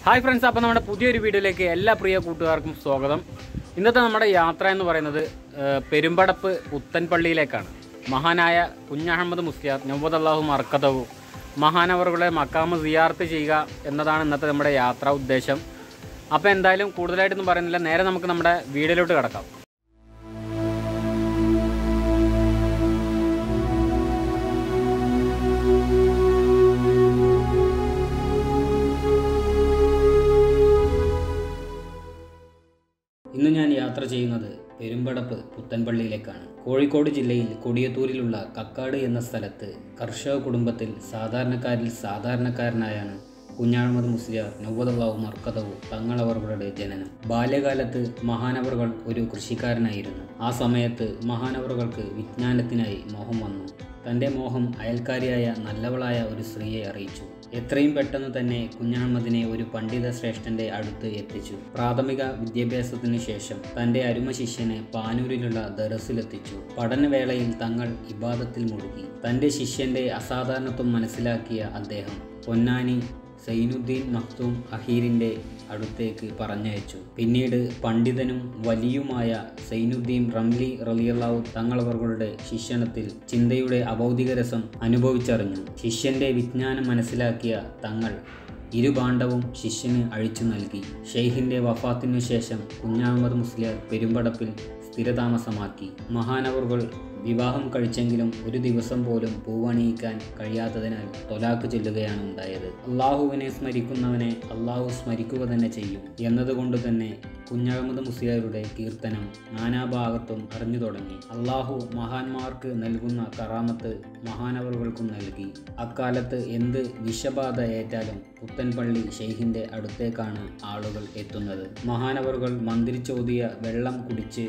Hi friends, അപ്പോൾ നമ്മുടെ പുതിയൊരു വീഡിയോയിലേക്ക് എല്ലാ പ്രിയ കൂട്ടുകാർക്കും സ്വാഗതം. ഇന്നത്തെ നമ്മുടെ യാത്ര എന്ന് പറയുന്നത് പെരുമ്പടപ്പ് പുത്തൻപള്ളിയിലേക്കാണ്. മഹാനായ കുഞ്ഞഹമ്മദ് മുസ്ലിയാർ നവ്വദല്ലാഹു മർക്കദഹു മഹാനവറുകളെ മക്കാമ് സിയാറത്ത് ചെയ്യുക എന്നതാണ് ഇന്നത്തെ നമ്മുടെ യാത്രാ ഉദ്ദേശം. അപ്പോൾ എന്തായാലും കൂടുതലായിട്ടൊന്നും പറയുന്നില്ല, നേരെ നമുക്ക് നമ്മുടെ വീഡിയോയിലോട്ട് കിടക്കാം. ഇന്ന് ഞാൻ യാത്ര ചെയ്യുന്നത് പെരുമ്പടപ്പ് പുത്തൻപള്ളിയിലേക്കാണ്. കോഴിക്കോട് ജില്ലയിൽ കൊടിയത്തൂരിലുള്ള കക്കാട് എന്ന സ്ഥലത്ത് കർഷക കുടുംബത്തിൽ സാധാരണക്കാരിൽ സാധാരണക്കാരനായാണ് കുഞ്ഞഹമ്മദ് മുസ്ലിയാർ നവ്വദല്ലാഹു മർക്കദഹു തങ്ങളവറുകളുടെ ജനനം. ബാല്യകാലത്ത് മഹാനവറുകൾ ഒരു കൃഷിക്കാരനായിരുന്നു. ആ സമയത്ത് മഹാനവറുകൾക്ക് വിജ്ഞാനത്തിനായി മോഹം വന്നു. തൻ്റെ മോഹം അയൽക്കാരിയായ നല്ലവളായ ഒരു സ്ത്രീയെ അറിയിച്ചു. എത്രയും പെട്ടെന്ന് തന്നെ കുഞ്ഞഹമ്മദിനെ ഒരു പണ്ഡിത ശ്രേഷ്ഠൻ്റെ അടുത്ത് എത്തിച്ചു. പ്രാഥമിക വിദ്യാഭ്യാസത്തിന് ശേഷം തൻ്റെ അരുമ ശിഷ്യനെ പാനൂരിലുള്ള ദറസിലെത്തിച്ചു. പഠനവേളയിൽ തങ്ങൾ ഇബാദത്തിൽ മുഴുകി. തൻ്റെ ശിഷ്യൻ്റെ അസാധാരണത്വം മനസ്സിലാക്കിയ അദ്ദേഹം പൊന്നാനി സൈനുദ്ദീൻ മഖ്ദൂം അഹീറിൻ്റെ അടുത്തേക്ക് പറഞ്ഞയച്ചു. പിന്നീട് പണ്ഡിതനും വലിയുമായ സൈനുദ്ദീൻ റംലി റളിയല്ലാഹു തങ്ങളവറുകളുടെ ശിക്ഷണത്തിൽ ചിന്തയുടെ അഭൗതിക രസം അനുഭവിച്ചറിഞ്ഞു. ശിഷ്യൻ്റെ വിജ്ഞാനം മനസ്സിലാക്കിയ തങ്ങൾ ഇരുഭാണ്ഡവും ശിഷ്യന് അഴിച്ചു നൽകി. ഷെയ്ഖിൻ്റെ വഫാത്തിനു ശേഷം കുഞ്ഞഹമ്മദ് മുസ്ലിയാർ പെരുമ്പടപ്പിൽ സ്ഥിരതാമസമാക്കി. മഹാനവറുകൾ വിവാഹം കഴിച്ചെങ്കിലും ഒരു ദിവസം പോലും പൂവണിയിക്കാൻ കഴിയാത്തതിനാൽ തൊലാക്ക് ചൊല്ലുകയാണ് ഉണ്ടായത്. അള്ളാഹുവിനെ സ്മരിക്കുന്നവനെ അള്ളാഹു സ്മരിക്കുക തന്നെ ചെയ്യും എന്നതുകൊണ്ട് തന്നെ കുഞ്ഞഹമ്മദ് മുസ്ലിയാരുടെ കീർത്തനം നാനാഭാഗത്തും അറിഞ്ഞു തുടങ്ങി. അള്ളാഹു മഹാന്മാർക്ക് നൽകുന്ന കറാമത്ത് മഹാനവറുകൾക്കും നൽകി. അക്കാലത്ത് എന്ത് വിഷബാധ ഏറ്റാലും പുത്തൻപള്ളി ഷെയ്ഖിൻ്റെ അടുത്തേക്കാണ് ആളുകൾ എത്തുന്നത്. മഹാനവറുകൾ മന്ത്രിച്ചോതിയ വെള്ളം കുടിച്ച്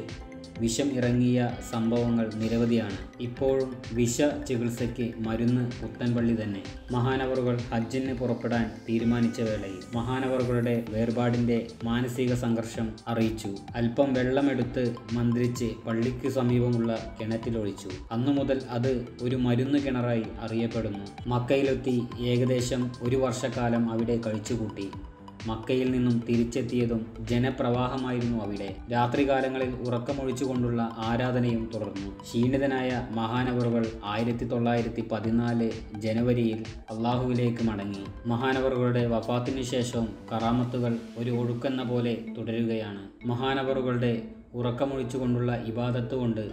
വിഷം ഇറങ്ങിയ സംഭവങ്ങൾ നിരവധിയാണ്. ഇപ്പോഴും വിഷ ചികിത്സയ്ക്ക് മരുന്ന് പുത്തൻപള്ളി തന്നെ. മഹാനവറുകൾ ഹജ്ജിന് പുറപ്പെടാൻ തീരുമാനിച്ച വേളയിൽ മഹാനവറുകളുടെ വേർപാടിൻ്റെ മാനസിക സംഘർഷം അറിയിച്ചു. അല്പം വെള്ളമെടുത്ത് മന്ത്രിച്ച് പള്ളിക്ക് സമീപമുള്ള കിണറ്റിലൊഴിച്ചു. അന്നു മുതൽ അത് ഒരു മരുന്ന് കിണറായി അറിയപ്പെടുന്നു. മക്കയിലെത്തി ഏകദേശം ഒരു വർഷക്കാലം അവിടെ കഴിച്ചുകൂട്ടി. മക്കയിൽ നിന്നും തിരിച്ചെത്തിയതും ജനപ്രവാഹമായിരുന്നു അവിടെ. രാത്രികാലങ്ങളിൽ ഉറക്കമൊഴിച്ചുകൊണ്ടുള്ള ആരാധനയും തുടർന്നു. ക്ഷീണിതനായ മഹാനവറുകൾ 1914 ജനുവരിയിൽ അള്ളാഹുവിലേക്ക് മടങ്ങി. മഹാനവറുകളുടെ വഫാത്തിനു ശേഷവും കറാമത്തുകൾ ഒരു ഒഴുക്കെന്ന പോലെ തുടരുകയാണ്. മഹാനവറുകളുടെ ഉറക്കമൊഴിച്ചുകൊണ്ടുള്ള ഇബാദത്ത് കൊണ്ട്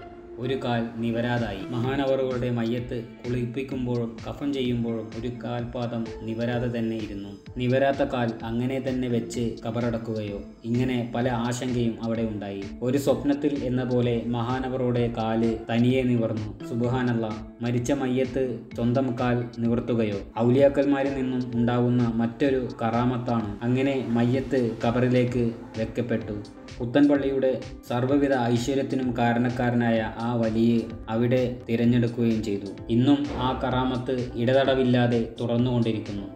ഒരു കാൽ നിവരാതായി. മഹാനവറുകളുടെ മയ്യത്ത് കുളിപ്പിക്കുമ്പോഴും കഫൻ ചെയ്യുമ്പോഴും ഒരു കാൽപാദം നിവരാതെ തന്നെ ഇരുന്നു. നിവരാത്ത കാൽ അങ്ങനെ തന്നെ വെച്ച് കബറടക്കുകയോ, ഇങ്ങനെ പല ആശങ്കയും അവിടെ ഉണ്ടായി. ഒരു സ്വപ്നത്തിൽ എന്ന പോലെ മഹാനവറുടെ കാല് തനിയെ നിവർന്നു. സുബ്ഹാനല്ലാഹ്, മരിച്ച മയ്യത്ത് സ്വന്തം കാൽ നിവർത്തുകയോ ഔലിയാക്കന്മാരിൽ നിന്നും ഉണ്ടാവുന്ന മറ്റൊരു കറാമത്താണ്. അങ്ങനെ മയ്യത്ത് കബറിലേക്ക് വെക്കപ്പെട്ടു. പുത്തൻപള്ളിയുടെ സർവ്വവിധ ഐശ്വര്യത്തിനും കാരണക്കാരനായ ആ വലിയ അവിടെ തിരഞ്ഞെടുക്കുകയും ചെയ്തു. ഇന്നും ആ കറാമത്ത് ഇടതടവില്ലാതെ തുറന്നുകൊണ്ടിരിക്കുന്നു.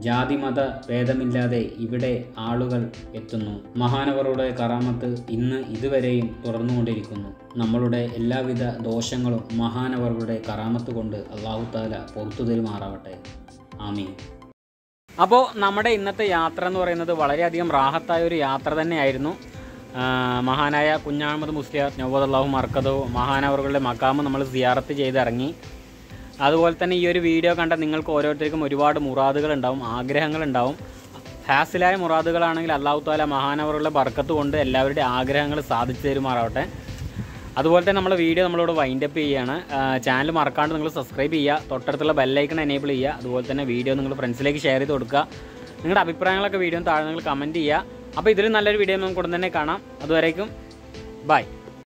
ജാതിമത ഭേദമില്ലാതെ ഇവിടെ ആളുകൾ എത്തുന്നു. മഹാനവറുടെ കറാമത്ത് ഇന്ന് ഇതുവരെയും തുറന്നുകൊണ്ടിരിക്കുന്നു. നമ്മളുടെ എല്ലാവിധ ദോഷങ്ങളും മഹാനവറുടെ കറാമത്ത് കൊണ്ട് അല്ലാഹു തആല പുറത്തു തരുമാറാവട്ടെ. ആമീൻ. അപ്പോൾ നമ്മുടെ ഇന്നത്തെ യാത്ര എന്ന് പറയുന്നത് വളരെയധികം റാഹത്തായ ഒരു യാത്ര തന്നെയായിരുന്നു. മഹാനായ കുഞ്ഞഹമ്മദ് മുസ്ലിയാർ നവ്വദല്ലാഹു മർക്കദഹു മഹാനവറുകളുടെ മക്കാമ് നമ്മൾ സിയാറത്ത് ചെയ്തിറങ്ങി. അതുപോലെ തന്നെ ഈ ഒരു വീഡിയോ കണ്ട നിങ്ങൾക്ക് ഓരോരുത്തർക്കും ഒരുപാട് മുറാദുകളുണ്ടാവും, ആഗ്രഹങ്ങളുണ്ടാവും. ഹാസിലായ മുറാദുകളാണെങ്കിൽ അല്ലാഹു തആല മഹാനവറുകളുടെ ബർക്കത്ത് കൊണ്ട് എല്ലാവരുടെ ആഗ്രഹങ്ങൾ സാധിച്ചു തരുമാറാവട്ടെ. അതുപോലെ തന്നെ നമ്മുടെ വീഡിയോ നമ്മളോട് വൈൻഡപ്പ് ചെയ്യുകയാണ്. ചാനൽ മറക്കാണ്ട് നിങ്ങൾ സബ്സ്ക്രൈബ് ചെയ്യുക, തൊട്ടടുത്തുള്ള ബെല്ലൈക്കൺ എനേബിൾ ചെയ്യുക. അതുപോലെ തന്നെ വീഡിയോ നിങ്ങൾ ഫ്രണ്ട്സിലേക്ക് ഷെയർ ചെയ്ത് കൊടുക്കുക. നിങ്ങളുടെ അഭിപ്രായങ്ങളൊക്കെ വീഡിയോ താഴെ നിങ്ങൾ കമൻറ്റ് ചെയ്യുക. അപ്പോൾ ഇതിലും നല്ലൊരു വീഡിയോ നമുക്ക് ഉടൻ തന്നെ കാണാം. അതുവരേക്കും ബൈ.